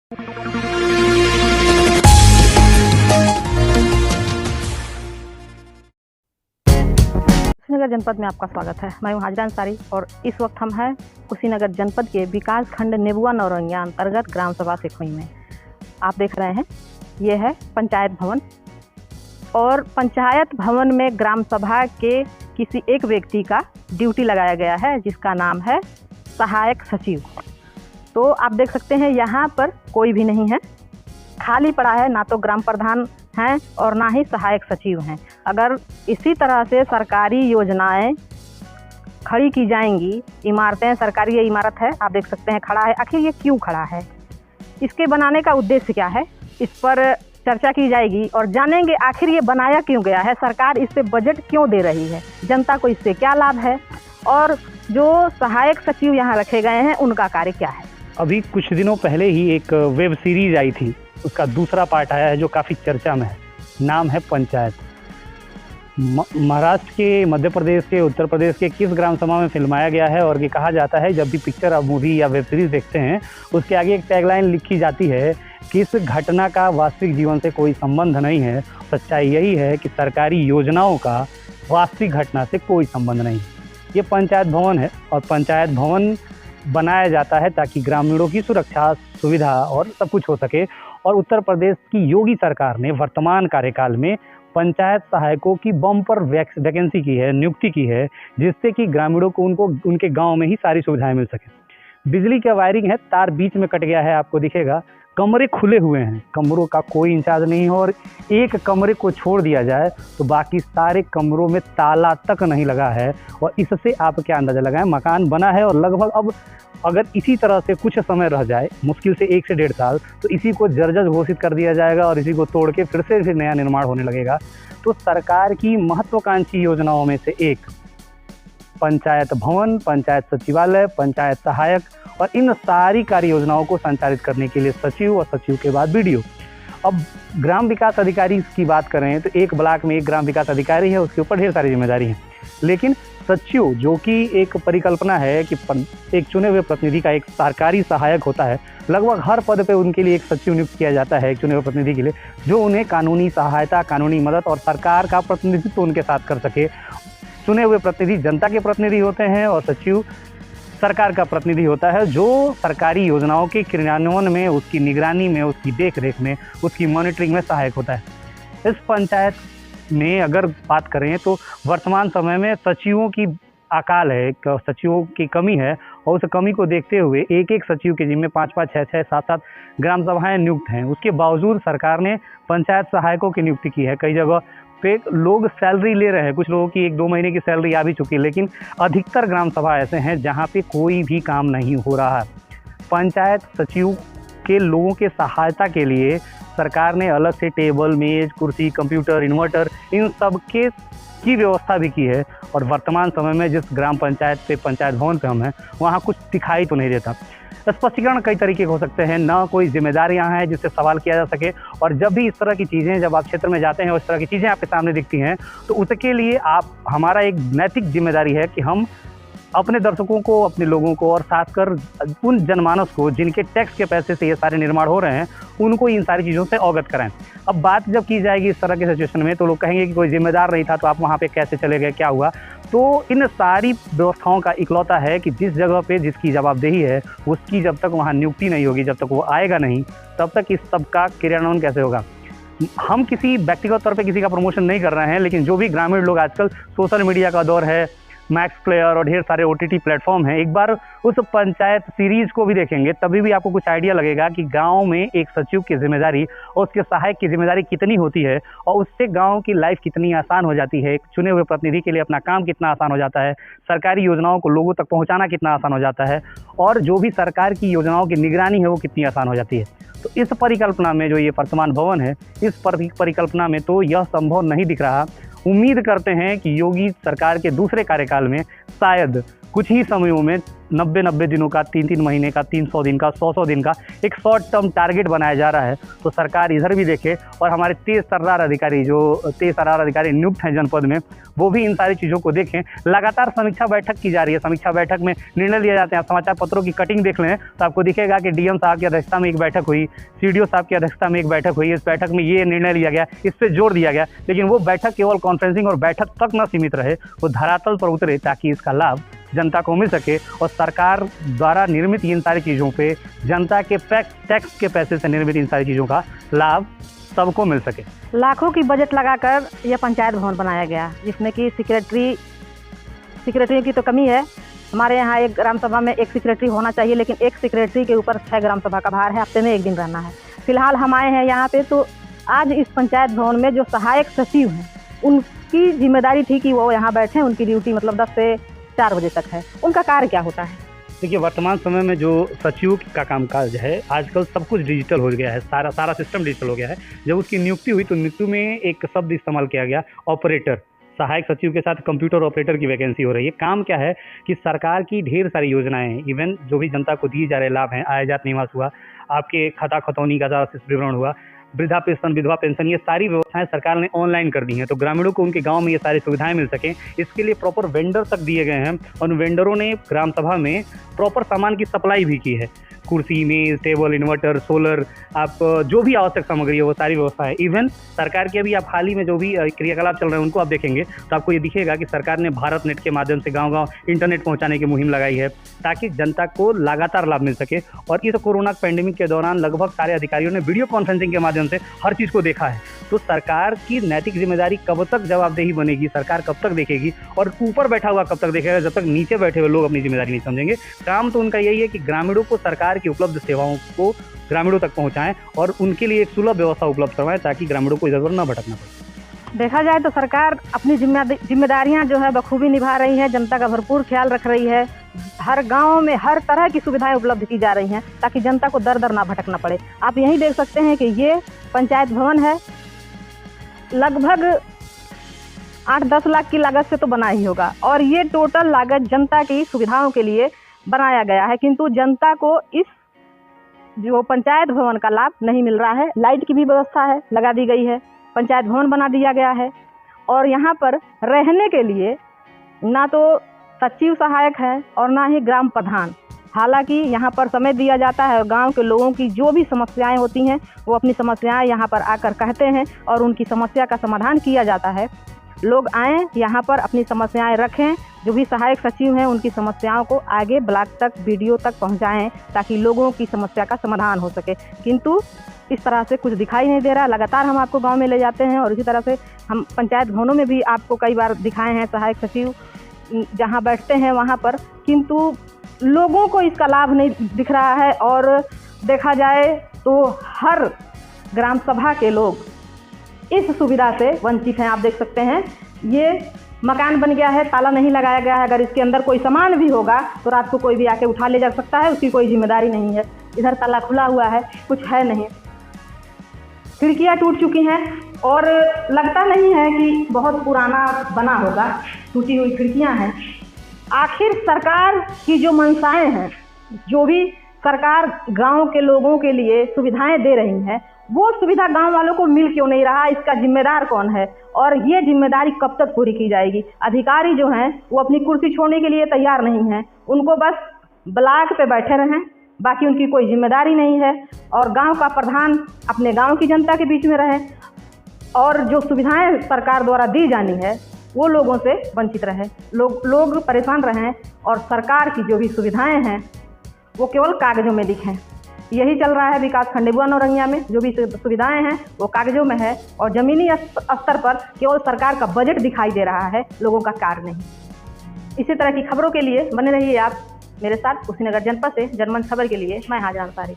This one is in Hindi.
कुशीनगर जनपद में आपका स्वागत है। मैं हूं हाजरा अंसारी और इस वक्त हम हैं कुशीनगर जनपद के विकास खंड नेबुआ नौरंगिया अंतर्गत ग्राम सभा सिखोई में। आप देख रहे हैं ये है पंचायत भवन और पंचायत भवन में ग्राम सभा के किसी एक व्यक्ति का ड्यूटी लगाया गया है जिसका नाम है सहायक सचिव। तो आप देख सकते हैं यहाँ पर कोई भी नहीं है, खाली पड़ा है। ना तो ग्राम प्रधान हैं और ना ही सहायक सचिव हैं। अगर इसी तरह से सरकारी योजनाएं खड़ी की जाएंगी, इमारतें, सरकारी ये इमारत है आप देख सकते हैं खड़ा है, आखिर ये क्यों खड़ा है, इसके बनाने का उद्देश्य क्या है, इस पर चर्चा की जाएगी और जानेंगे आखिर ये बनाया क्यों गया है, सरकार इस पे बजट क्यों दे रही है, जनता को इससे क्या लाभ है और जो सहायक सचिव यहाँ रखे गए हैं उनका कार्य क्या है। अभी कुछ दिनों पहले ही एक वेब सीरीज आई थी, उसका दूसरा पार्ट आया है जो काफ़ी चर्चा में है। नाम है पंचायत। महाराष्ट्र के, मध्य प्रदेश के, उत्तर प्रदेश के किस ग्राम सभा में फिल्माया गया है और ये कहा जाता है जब भी पिक्चर अब मूवी या वेब सीरीज देखते हैं उसके आगे एक टैगलाइन लिखी जाती है कि इस घटना का वास्तविक जीवन से कोई संबंध नहीं है। सच्चाई यही है कि सरकारी योजनाओं का वास्तविक घटना से कोई संबंध नहीं। ये पंचायत भवन है और पंचायत भवन बनाया जाता है ताकि ग्रामीणों की सुरक्षा, सुविधा और सब कुछ हो सके। और उत्तर प्रदेश की योगी सरकार ने वर्तमान कार्यकाल में पंचायत सहायकों की बम्पर वैकेंसी की है, नियुक्ति की है, जिससे कि ग्रामीणों को उनके गांव में ही सारी सुविधाएं मिल सके। बिजली का वायरिंग है, तार बीच में कट गया है, आपको दिखेगा। कमरे खुले हुए हैं, कमरों का कोई इंचार्ज नहीं है और एक कमरे को छोड़ दिया जाए तो बाकी सारे कमरों में ताला तक नहीं लगा है। और इससे आप क्या अंदाज़ा लगाएं, मकान बना है और लगभग अब अगर इसी तरह से कुछ समय रह जाए, मुश्किल से 1 से 1.5 साल, तो इसी को जर्जर घोषित कर दिया जाएगा और इसी को तोड़ के फिर नया निर्माण होने लगेगा। तो सरकार की महत्वाकांक्षी योजनाओं में से एक पंचायत भवन, पंचायत सचिवालय, पंचायत सहायक और इन सारी कार्य योजनाओं को संचालित करने के लिए सचिव और सचिव के बाद BDO। अब ग्राम विकास अधिकारी की बात करें तो एक ब्लॉक में एक ग्राम विकास अधिकारी है, उसके ऊपर ढेर सारी जिम्मेदारी है। लेकिन सचिव जो कि एक परिकल्पना है कि एक चुने हुए प्रतिनिधि का एक सरकारी सहायक होता है, लगभग हर पद पे उनके लिए एक सचिव नियुक्त किया जाता है एक चुने हुए प्रतिनिधि के लिए, जो उन्हें कानूनी सहायता, कानूनी मदद और सरकार का प्रतिनिधित्व उनके साथ कर सके। चुने हुए प्रतिनिधि जनता के प्रतिनिधि होते हैं और सचिव सरकार का प्रतिनिधि होता है जो सरकारी योजनाओं के क्रियान्वयन में, उसकी निगरानी में, उसकी देखरेख में, उसकी मॉनिटरिंग में सहायक होता है। इस पंचायत में अगर बात करें तो वर्तमान समय में सचिवों की अकाल है, सचिवों की कमी है और उस कमी को देखते हुए एक सचिव के जिम्मे 5-5, 6-6, 7-7 ग्राम सभाएं नियुक्त हैं। उसके बावजूद सरकार ने पंचायत सहायकों की नियुक्ति की है। कई जगह पे लोग सैलरी ले रहे हैं, कुछ लोगों की 1-2 महीने की सैलरी आ भी चुकी है, लेकिन अधिकतर ग्राम सभा ऐसे हैं जहाँ पे कोई भी काम नहीं हो रहा है। पंचायत सचिव के लोगों के सहायता के लिए सरकार ने अलग से टेबल, मेज, कुर्सी, कंप्यूटर, इन्वर्टर, इन सब की व्यवस्था भी की है। और वर्तमान समय में जिस ग्राम पंचायत पे, पंचायत भवन पे हम हैं, वहाँ कुछ दिखाई तो नहीं देता। स्पष्टीकरण कई तरीके के हो सकते हैं, ना कोई जिम्मेदारी यहाँ है जिससे सवाल किया जा सके। और जब भी इस तरह की चीज़ें, जब आप क्षेत्र में जाते हैं और इस तरह की चीज़ें आपके सामने दिखती हैं तो उसके लिए हमारा एक नैतिक जिम्मेदारी है कि हम अपने दर्शकों को, अपने लोगों को और खासकर उन जनमानस को जिनके टैक्स के पैसे से ये सारे निर्माण हो रहे हैं, उनको इन सारी चीज़ों से अवगत कराएं। अब बात जब की जाएगी इस तरह के सिचुएशन में तो लोग कहेंगे कि कोई जिम्मेदार नहीं था तो आप वहाँ पे कैसे चले गए, क्या हुआ। तो इन सारी व्यवस्थाओं का इकलौता है कि जिस जगह पे जिसकी जवाबदेही है उसकी जब तक वहाँ नियुक्ति नहीं होगी, जब तक वो आएगा नहीं, तब तक इस सब का क्रियान्वयन कैसे होगा। हम किसी व्यक्तिगत तौर पे किसी का प्रमोशन नहीं कर रहे हैं, लेकिन जो भी ग्रामीण लोग, आजकल सोशल मीडिया का दौर है, मैक्स प्लेयर और ढेर सारे OTT प्लेटफॉर्म हैं, एक बार उस पंचायत सीरीज को भी देखेंगे तभी भी आपको कुछ आइडिया लगेगा कि गांव में एक सचिव की जिम्मेदारी और उसके सहायक की जिम्मेदारी कितनी होती है और उससे गांव की लाइफ कितनी आसान हो जाती है। एक चुने हुए प्रतिनिधि के लिए अपना काम कितना आसान हो जाता है, सरकारी योजनाओं को लोगों तक पहुँचाना कितना आसान हो जाता है और जो भी सरकार की योजनाओं की निगरानी है वो कितनी आसान हो जाती है। तो इस परिकल्पना में जो ये वर्तमान भवन है, इस परिकल्पना में तो यह संभव नहीं दिख रहा। उम्मीद करते हैं कि योगी सरकार के दूसरे कार्यकाल में शायद कुछ ही समयों में 90 दिनों का, 3 महीने का, 300 दिन का, 100 दिन का एक शॉर्ट टर्म टारगेट बनाया जा रहा है। तो सरकार इधर भी देखे और हमारे तेज तर्रार अधिकारी नियुक्त हैं जनपद में, वो भी इन सारी चीज़ों को देखें। लगातार समीक्षा बैठक की जा रही है, समीक्षा बैठक में निर्णय लिए जाते हैं। समाचार पत्रों की कटिंग देख लें तो आपको दिखेगा कि डीएम साहब की अध्यक्षता में एक बैठक हुई, सीडीओ साहब की अध्यक्षता में एक बैठक हुई। इस बैठक में ये निर्णय लिया गया, इस पर जोर दिया गया, लेकिन वो बैठक केवल कॉन्फ्रेंसिंग और बैठक तक न सीमित रहे, वो धरातल पर उतरे ताकि इसका लाभ जनता को मिल सके और सरकार द्वारा निर्मित इन सारी चीज़ों पे, जनता के टैक्स के पैसे से निर्मित इन सारी चीज़ों का लाभ सबको मिल सके। लाखों की बजट लगाकर यह पंचायत भवन बनाया गया, जिसमें कि सेक्रेटरी की तो कमी है। हमारे यहाँ एक ग्राम सभा में एक सेक्रेटरी होना चाहिए, लेकिन एक सेक्रेटरी के ऊपर 6 ग्राम सभा का भार है, हफ्ते में 1 दिन रहना है। फिलहाल हम आए हैं यहाँ पे, तो आज इस पंचायत भवन में जो सहायक सचिव हैं, उनकी जिम्मेदारी थी कि वो यहाँ बैठें। उनकी ड्यूटी मतलब 10 से 4 बजे तक है। उनका कार्य क्या होता है? देखिए, वर्तमान समय में जो सचिव का कामकाज है, आजकल सब कुछ डिजिटल हो गया है, सारा सिस्टम डिजिटल हो गया है। जब उसकी नियुक्ति हुई तो नियुक्ति में एक शब्द इस्तेमाल किया गया, ऑपरेटर। सहायक सचिव के साथ कंप्यूटर ऑपरेटर की वैकेंसी हो रही है। काम क्या है कि सरकार की ढेर सारी योजनाएं हैं, इवन जो भी जनता को दिए जा रहे लाभ हैं, आय जात निवास हुआ, आपके खाता खतौनी का विवरण हुआ, वृद्धा पेंशन, विधवा पेंशन, ये सारी व्यवस्थाएं सरकार ने ऑनलाइन कर दी हैं। तो ग्रामीणों को उनके गांव में ये सारी सुविधाएं मिल सकें, इसके लिए प्रॉपर वेंडर तक दिए गए हैं और वेंडरों ने ग्राम सभा में प्रॉपर सामान की सप्लाई भी की है। कुर्सी, मेज, टेबल, इन्वर्टर, सोलर, आप जो भी आवश्यक सामग्री है वो सारी व्यवस्था है। इवन सरकार के अभी आप हाल ही में जो भी क्रियाकलाप चल रहे हैं उनको आप देखेंगे तो आपको ये दिखेगा कि सरकार ने भारत नेट के माध्यम से गांव-गांव इंटरनेट पहुंचाने की मुहिम लगाई है, ताकि जनता को लगातार लाभ मिल सके। और इस कोरोना पैंडेमिक के दौरान लगभग सारे अधिकारियों ने वीडियो कॉन्फ्रेंसिंग के माध्यम से हर चीज़ को देखा है। तो सरकार की नैतिक जिम्मेदारी कब तक जवाबदेही बनेगी, सरकार कब तक देखेगी और ऊपर बैठा हुआ कब तक देखेगा, जब तक नीचे बैठे हुए लोग अपनी जिम्मेदारी नहीं समझेंगे। काम तो उनका यही है कि ग्रामीणों को सरकार की उपलब्ध सेवाओं को ग्रामीणों तक पहुंचाएं और उनके लिए एक सुलभ व्यवस्था उपलब्ध करवाएं, ताकि ग्रामीणों को इधर-उधर न भटकना पड़े। देखा जाए तो सरकार अपनी जिम्मेदारियां जो है बखूबी निभा रही है, जनता का भरपूर ख्याल रख रही है। हर गांव में हर तरह की सुविधाएं उपलब्ध की जा रही हैं, ताकि जनता को दर दर ना भटकना पड़े। आप यहीं देख सकते हैं कि ये पंचायत भवन है, लगभग 8-10 लाख की लागत से तो बना ही होगा, और ये टोटल लागत जनता की सुविधाओं के लिए बनाया गया है। किंतु जनता को इस जो पंचायत भवन का लाभ नहीं मिल रहा है। लाइट की भी व्यवस्था है, लगा दी गई है, पंचायत भवन बना दिया गया है, और यहाँ पर रहने के लिए ना तो सचिव सहायक है और ना ही ग्राम प्रधान। हालांकि यहाँ पर समय दिया जाता है और गांव के लोगों की जो भी समस्याएं होती हैं वो अपनी समस्याएं यहाँ पर आकर कहते हैं और उनकी समस्या का समाधान किया जाता है। लोग आएँ यहाँ पर अपनी समस्याएं रखें, जो भी सहायक सचिव हैं उनकी समस्याओं को आगे ब्लॉक तक, बीडीओ तक पहुँचाएँ, ताकि लोगों की समस्या का समाधान हो सके। किंतु इस तरह से कुछ दिखाई नहीं दे रहा। लगातार हम आपको गांव में ले जाते हैं और इसी तरह से हम पंचायत भवनों में भी आपको कई बार दिखाए हैं सहायक सचिव जहां बैठते हैं वहां पर, किंतु लोगों को इसका लाभ नहीं दिख रहा है। और देखा जाए तो हर ग्राम सभा के लोग इस सुविधा से वंचित हैं। आप देख सकते हैं ये मकान बन गया है, ताला नहीं लगाया गया है। अगर इसके अंदर कोई सामान भी होगा तो रात को कोई भी आके उठा ले जा सकता है, उसकी कोई जिम्मेदारी नहीं है। इधर ताला खुला हुआ है, कुछ है नहीं, खिड़कियां टूट चुकी हैं और लगता नहीं है कि बहुत पुराना बना होगा, टूटी हुई खिड़कियां हैं। आखिर सरकार की जो मंशाएं हैं, जो भी सरकार गांव के लोगों के लिए सुविधाएं दे रही है, वो सुविधा गांव वालों को मिल क्यों नहीं रहा? इसका जिम्मेदार कौन है और ये जिम्मेदारी कब तक पूरी की जाएगी? अधिकारी जो हैं वो अपनी कुर्सी छोड़ने के लिए तैयार नहीं हैं, उनको बस ब्लॉक पे बैठे रहें, बाकी उनकी कोई जिम्मेदारी नहीं है। और गांव का प्रधान अपने गांव की जनता के बीच में रहे और जो सुविधाएं सरकार द्वारा दी जानी है वो लोगों से वंचित रहे, लोग परेशान रहें और सरकार की जो भी सुविधाएं हैं वो केवल कागजों में दिखें। यही चल रहा है विकास खंड नेबुआ नौरंगिया में। जो भी सुविधाएं हैं वो कागजों में है और ज़मीनी स्तर पर केवल सरकार का बजट दिखाई दे रहा है, लोगों का कार्य नहीं। इसी तरह की खबरों के लिए बने रहिए आप मेरे साथ। कुशीनगर जनपद से जनमंच खबर के लिए मैं हाजिर अंसारी।